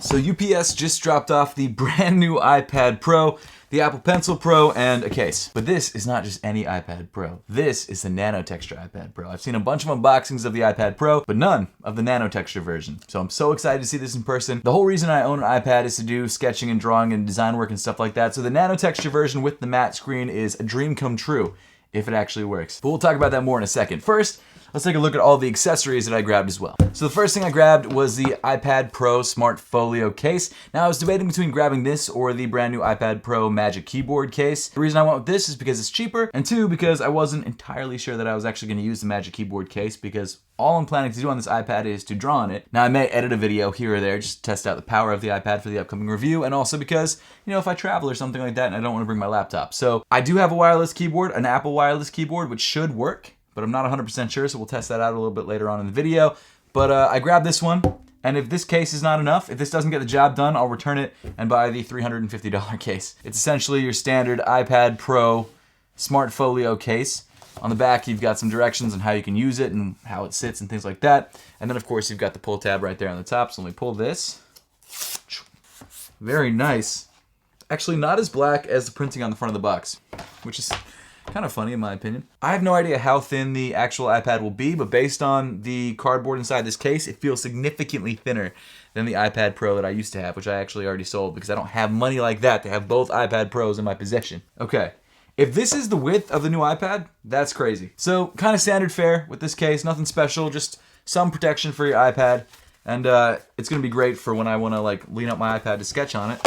So UPS just dropped off the brand new iPad Pro, the Apple Pencil Pro, and a case. But this is not just any iPad Pro. This is the Nano Texture iPad Pro. I've seen a bunch of unboxings of the iPad Pro, but none of the Nano Texture version. So I'm so excited to see this in person. The whole reason I own an iPad is to do sketching and drawing and design work and stuff like that. So the Nano Texture version with the matte screen is a dream come true, if it actually works. But we'll talk about that more in a second. First, let's take a look at all the accessories that I grabbed as well. So the first thing I grabbed was the iPad Pro Smart Folio case. Now I was debating between grabbing this or the brand new iPad Pro Magic Keyboard case. The reason I went with this is because it's cheaper, and two, because I wasn't entirely sure that I was actually gonna use the Magic Keyboard case, because all I'm planning to do on this iPad is to draw on it. Now I may edit a video here or there just to test out the power of the iPad for the upcoming review, and also because, you know, if I travel or something like that and I don't wanna bring my laptop. So I do have a wireless keyboard, an Apple wireless keyboard, which should work, but I'm not 100% sure, so we'll test that out a little bit later on in the video. But I grabbed this one, and if this case is not enough, if this doesn't get the job done, I'll return it and buy the $350 case. It's essentially your standard iPad Pro Smart Folio case. On the back, you've got some directions on how you can use it and how it sits and things like that. And then, of course, you've got the pull tab right there on the top, so let me pull this. Very nice. Actually, not as black as the printing on the front of the box, which is kind of funny in my opinion. I have no idea how thin the actual iPad will be, but based on the cardboard inside this case, it feels significantly thinner than the iPad Pro that I used to have, which I actually already sold because I don't have money like that to have both iPad Pros in my possession. Okay, if this is the width of the new iPad, that's crazy. So kind of standard fare with this case, nothing special, just some protection for your iPad, and it's gonna be great for when I wanna like lean up my iPad to sketch on it.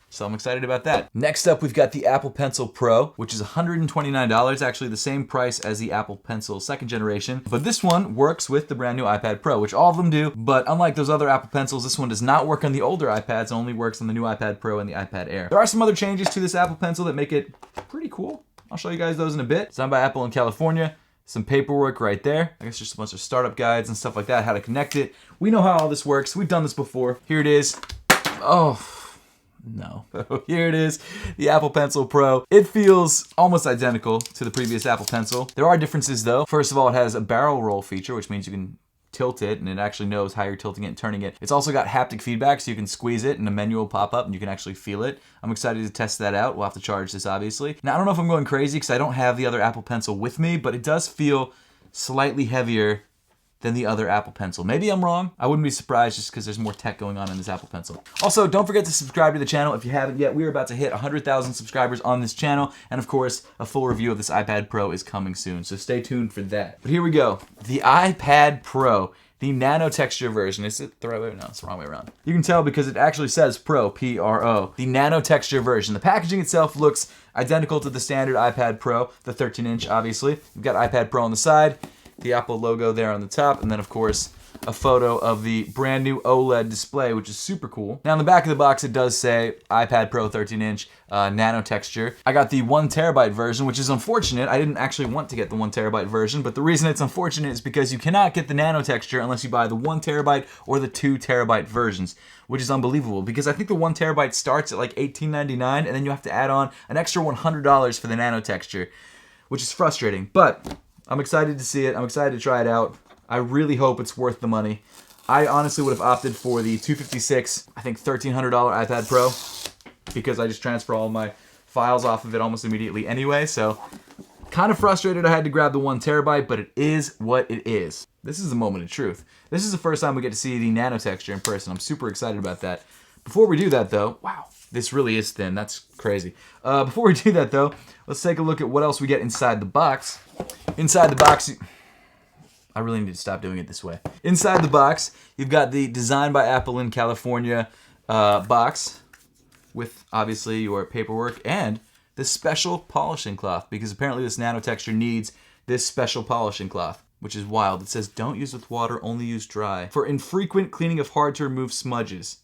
So I'm excited about that. Next up, we've got the Apple Pencil Pro, which is $129, actually the same price as the Apple Pencil 2nd generation. But this one works with the brand new iPad Pro, which all of them do. But unlike those other Apple Pencils, this one does not work on the older iPads, only works on the new iPad Pro and the iPad Air. There are some other changes to this Apple Pencil that make it pretty cool. I'll show you guys those in a bit. Designed by Apple in California. Some paperwork right there. I guess just a bunch of startup guides and stuff like that, how to connect it. We know how all this works. We've done this before. Here it is. Oh. No. Here it is, the Apple Pencil Pro. It feels almost identical to the previous Apple Pencil. There are differences though. First of all, it has a barrel roll feature, which means you can tilt it and it actually knows how you're tilting it and turning it. It's also got haptic feedback, so you can squeeze it and a menu will pop up and you can actually feel it. I'm excited to test that out. We'll have to charge this obviously. Now I don't know if I'm going crazy because I don't have the other Apple Pencil with me, but it does feel slightly heavier than the other Apple Pencil. Maybe I'm wrong. I wouldn't be surprised just because there's more tech going on in this Apple Pencil. Also, don't forget to subscribe to the channel if you haven't yet. We're about to hit 100,000 subscribers on this channel. And of course, a full review of this iPad Pro is coming soon. So stay tuned for that. But here we go. The iPad Pro, the Nano Texture version. Is it the right way? No, it's the wrong way around. You can tell because it actually says Pro, P-R-O. The Nano Texture version. The packaging itself looks identical to the standard iPad Pro, the 13-inch obviously. We've got iPad Pro on the side, the Apple logo there on the top, and then of course a photo of the brand new OLED display, which is super cool. Now on the back of the box it does say iPad Pro 13-inch Nano Texture. I got the 1TB version, which is unfortunate. I didn't actually want to get the 1TB version, but the reason it's unfortunate is because you cannot get the Nano Texture unless you buy the 1TB or the 2TB versions, which is unbelievable because I think the 1TB starts at like $18.99 and then you have to add on an extra $100 for the Nano Texture, which is frustrating, but I'm excited to see it. I'm excited to try it out. I really hope it's worth the money. I honestly would have opted for the $256, I think $1,300 iPad Pro because I just transfer all my files off of it almost immediately anyway. So kind of frustrated I had to grab the 1TB, but it is what it is. This is a moment of truth. This is the first time we get to see the Nano Texture in person. I'm super excited about that. Before we do that though, wow, this really is thin. That's crazy. Before we do that though, let's take a look at what else we get inside the box. Inside the box, I really need to stop doing it this way. Inside the box, you've got the Designed by Apple in California box with obviously your paperwork and this special polishing cloth because apparently this Nano Texture needs this special polishing cloth, which is wild. It says don't use with water, only use dry for infrequent cleaning of hard to remove smudges.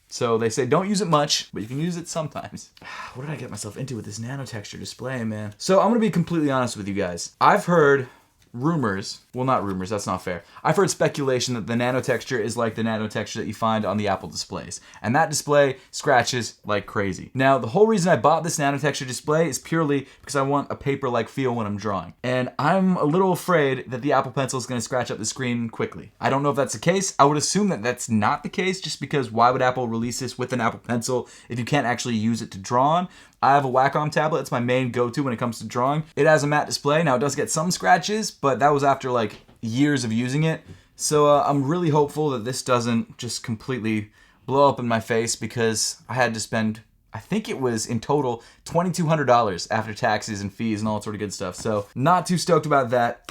So they say don't use it much, but you can use it sometimes. What did I get myself into with this Nano Texture display, man? So I'm gonna be completely honest with you guys. I've heard rumors, well, not rumors, that's not fair. I've heard speculation that the Nano Texture is like the Nano Texture that you find on the Apple displays. And that display scratches like crazy. Now, the whole reason I bought this Nano Texture display is purely because I want a paper-like feel when I'm drawing. And I'm a little afraid that the Apple Pencil is going to scratch up the screen quickly. I don't know if that's the case. I would assume that that's not the case, just because why would Apple release this with an Apple Pencil if you can't actually use it to draw on? I have a Wacom tablet. It's my main go-to when it comes to drawing. It has a matte display. Now, it does get some scratches, but that was after like years of using it. So I'm really hopeful that this doesn't just completely blow up in my face, because I had to spend, I think it was in total $2,200 after taxes and fees and all that sort of good stuff. So not too stoked about that.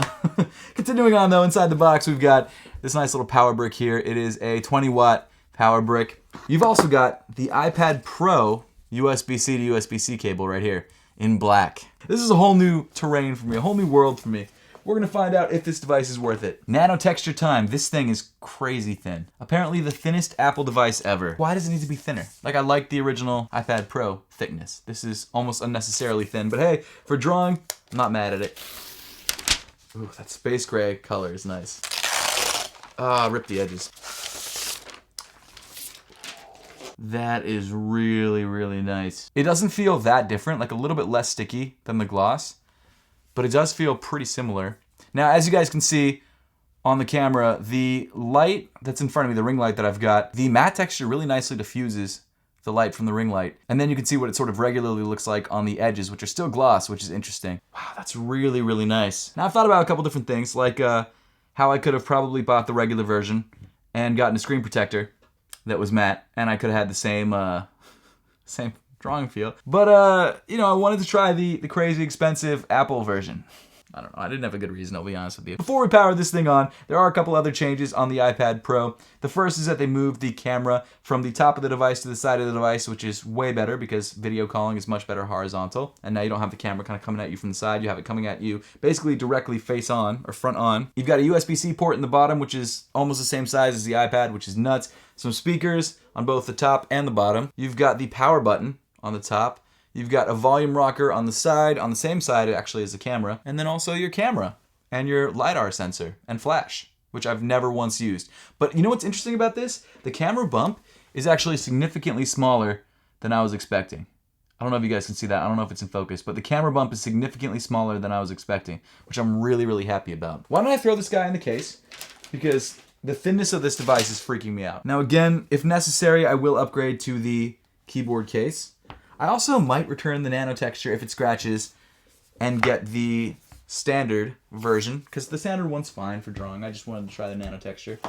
Continuing on though, inside the box we've got this nice little power brick here. It is a 20-watt power brick. You've also got the iPad Pro USB-C to USB-C cable right here in black. This is a whole new terrain for me, a whole new world for me. We're gonna find out if this device is worth it. Nano Texture time. This thing is crazy thin. Apparently the thinnest Apple device ever. Why does it need to be thinner? Like, I like the original iPad Pro thickness. This is almost unnecessarily thin, but hey, for drawing, I'm not mad at it. Ooh, that space gray color is nice. Ah, rip the edges. That is really, really nice. It doesn't feel that different, like a little bit less sticky than the gloss, but it does feel pretty similar. Now, as you guys can see on the camera, the light that's in front of me, the ring light that I've got, the matte texture really nicely diffuses the light from the ring light. And then you can see what it sort of regularly looks like on the edges, which are still gloss, which is interesting. Wow, that's really, really nice. Now, I've thought about a couple different things, like how I could have probably bought the regular version and gotten a screen protector that was matte, and I could have had the same same drawing feel. But you know, I wanted to try the crazy expensive Apple version. I don't know, I didn't have a good reason, I'll be honest with you. Before we power this thing on, there are a couple other changes on the iPad Pro. The first is that they moved the camera from the top of the device to the side of the device, which is way better because video calling is much better horizontal. And now you don't have the camera kind of coming at you from the side, you have it coming at you basically directly face on, or front on. You've got a USB-C port in the bottom, which is almost the same size as the iPad, which is nuts. Some speakers on both the top and the bottom. You've got the power button on the top. You've got a volume rocker on the side, on the same side actually as the camera, and then also your camera and your LiDAR sensor and flash, which I've never once used. But you know what's interesting about this? The camera bump is actually significantly smaller than I was expecting. I don't know if you guys can see that. I don't know if it's in focus, but the camera bump is significantly smaller than I was expecting, which I'm really, really happy about. Why don't I throw this guy in the case? Because the thinness of this device is freaking me out. Now again, if necessary, I will upgrade to the keyboard case. I also might return the Nano Texture if it scratches and get the standard version, because the standard one's fine for drawing. I just wanted to try the Nano Texture.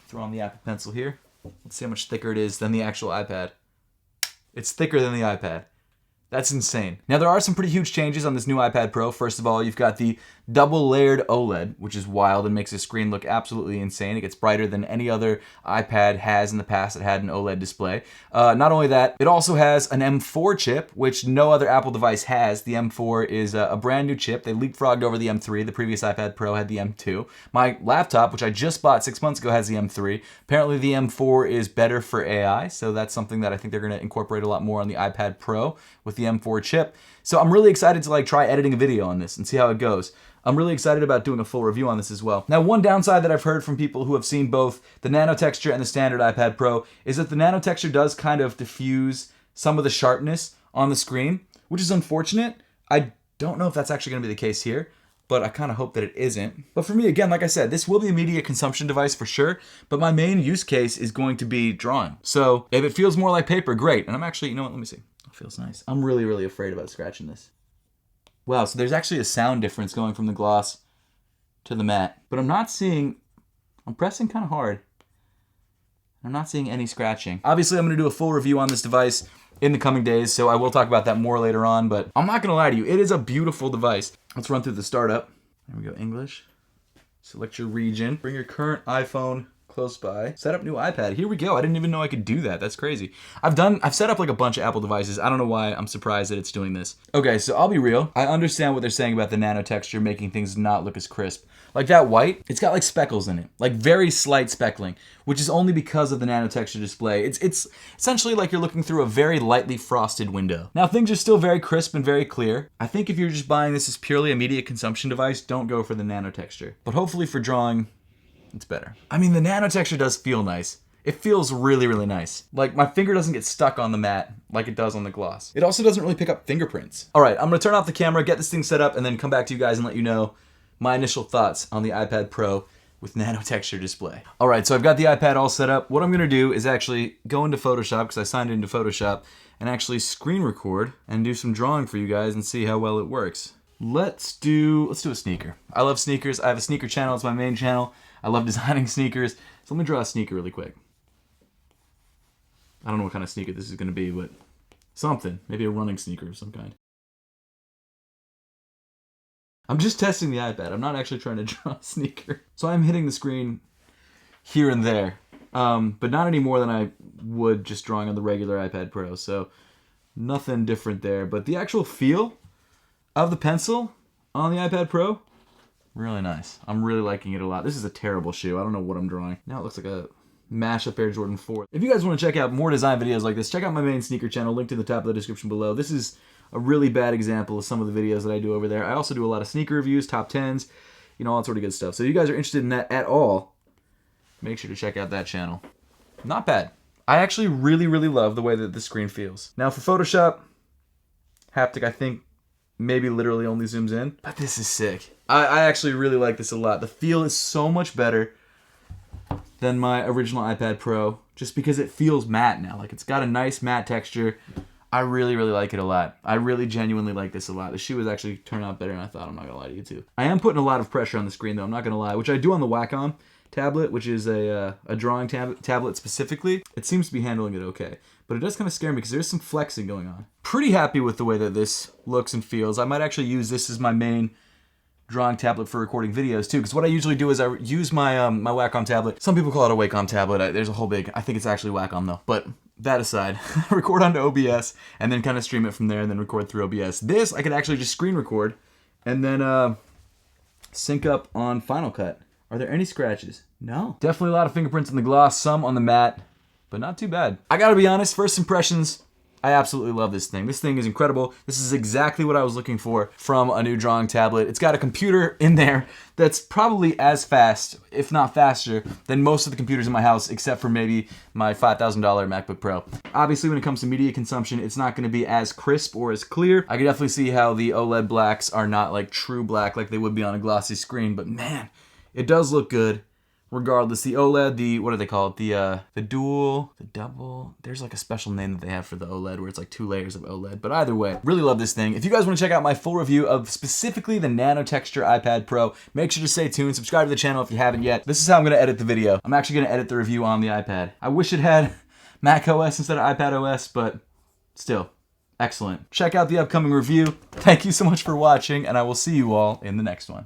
Throw on the Apple Pencil here. Let's see how much thicker it is than the actual iPad. It's thicker than the iPad. That's insane. Now, there are some pretty huge changes on this new iPad Pro. First of all, you've got the double-layered OLED, which is wild and makes the screen look absolutely insane. It gets brighter than any other iPad has in the past that had an OLED display. Not only that, it also has an M4 chip, which no other Apple device has. The M4 is a brand new chip. They leapfrogged over the M3. The previous iPad Pro had the M2. My laptop, which I just bought 6 months ago, has the M3. Apparently, the M4 is better for AI, so that's something that I think they're going to incorporate a lot more on the iPad Pro with the M4 chip. So I'm really excited to try editing a video on this and see how it goes. I'm really excited about doing a full review on this as well. Now, one downside that I've heard from people who have seen both the Nano Texture and the standard iPad Pro is that the Nano Texture does kind of diffuse some of the sharpness on the screen, which is unfortunate. I don't know if that's actually going to be the case here, but I kind of hope that it isn't. But for me, again, like I said, this will be a media consumption device for sure, but my main use case is going to be drawing. So if it feels more like paper, great. And I'm actually, you know what, let me see. It feels nice. I'm really, really afraid about scratching this. Wow, so there's actually a sound difference going from the gloss to the matte. But I'm not seeing, I'm pressing kind of hard. I'm not seeing any scratching. Obviously, I'm going to do a full review on this device in the coming days, so I will talk about that more later on, but I'm not going to lie to you, it is a beautiful device. Let's run through the startup. There we go, English. Select your region. Bring your current iPhone close by. Set up new iPad. Here we go. I didn't even know I could do that. That's crazy. I've set up like a bunch of Apple devices. I don't know why I'm surprised that it's doing this. Okay, so I'll be real. I understand what they're saying about the nano texture making things not look as crisp. Like that white, it's got like speckles in it. Like very slight speckling, which is only because of the nano texture display. It's essentially like you're looking through a very lightly frosted window. Now things are still very crisp and very clear. I think if you're just buying this as purely a media consumption device, don't go for the nano texture. But hopefully for drawing, it's better. I mean, the nano texture does feel nice. It feels really, really nice. Like my finger doesn't get stuck on the mat like it does on the gloss. It also doesn't really pick up fingerprints. All right, I'm gonna turn off the camera, get this thing set up, and then come back to you guys and let you know my initial thoughts on the iPad Pro with nano texture display. All right, so I've got the iPad all set up. What I'm gonna do is actually go into Photoshop, because I signed into Photoshop, and actually screen record and do some drawing for you guys and see how well it works. Let's do a sneaker. I love sneakers. I have a sneaker channel. It's my main channel. I love designing sneakers. So let me draw a sneaker really quick. I don't know what kind of sneaker this is gonna be, but something. Maybe a running sneaker of some kind. I'm just testing the iPad. I'm not actually trying to draw a sneaker. So I'm hitting the screen here and there, but not any more than I would just drawing on the regular iPad Pro. So nothing different there. But the actual feel of the pencil on the iPad Pro, really nice. I'm really liking it a lot. This is a terrible shoe. I don't know what I'm drawing. Now it looks like a mashup Air Jordan 4. If you guys want to check out more design videos like this, check out my main sneaker channel, linked in the top of the description below. This is a really bad example of some of the videos that I do over there. I also do a lot of sneaker reviews, top 10s, you know, all that sort of good stuff. So if you guys are interested in that at all, make sure to check out that channel. Not bad. I actually really, really love the way that the screen feels. Now for Photoshop, haptic I think maybe literally only zooms in, but this is sick. I actually really like this a lot. The feel is so much better than my original iPad Pro, just because it feels matte now. Like it's got a nice matte texture. I really, really like it a lot. I really genuinely like this a lot. The shoe has actually turned out better than I thought. I'm not gonna lie to you too. I am putting a lot of pressure on the screen though, I'm not gonna lie, which I do on the Wacom tablet, which is a drawing tablet specifically. It seems to be handling it okay, but it does kind of scare me because there's some flexing going on. Pretty happy with the way that this looks and feels. I might actually use this as my main drawing tablet for recording videos too, because what I usually do is I use my my Wacom tablet. Some people call it a Wacom tablet. There's a whole big, I think it's actually Wacom though, but that aside, record onto OBS and then kind of stream it from there and then record through OBS. This I could actually just screen record and then sync up on Final Cut. Are there any scratches? No. Definitely a lot of fingerprints on the gloss, some on the matte, but not too bad. I gotta be honest, first impressions, I absolutely love this thing. This thing is incredible. This is exactly what I was looking for from a new drawing tablet. It's got a computer in there that's probably as fast, if not faster, than most of the computers in my house, except for maybe my $5,000 MacBook Pro. Obviously, when it comes to media consumption, it's not gonna be as crisp or as clear. I can definitely see how the OLED blacks are not like true black like they would be on a glossy screen, but man, it does look good. Regardless, the OLED, the, what do they call it? The dual, the double, there's like a special name that they have for the OLED where it's like 2 layers of OLED. But either way, really love this thing. If you guys want to check out my full review of specifically the Nano Texture iPad Pro, make sure to stay tuned, subscribe to the channel if you haven't yet. This is how I'm gonna edit the video. I'm actually gonna edit the review on the iPad. I wish it had Mac OS instead of iPad OS, but still, excellent. Check out the upcoming review. Thank you so much for watching, and I will see you all in the next one.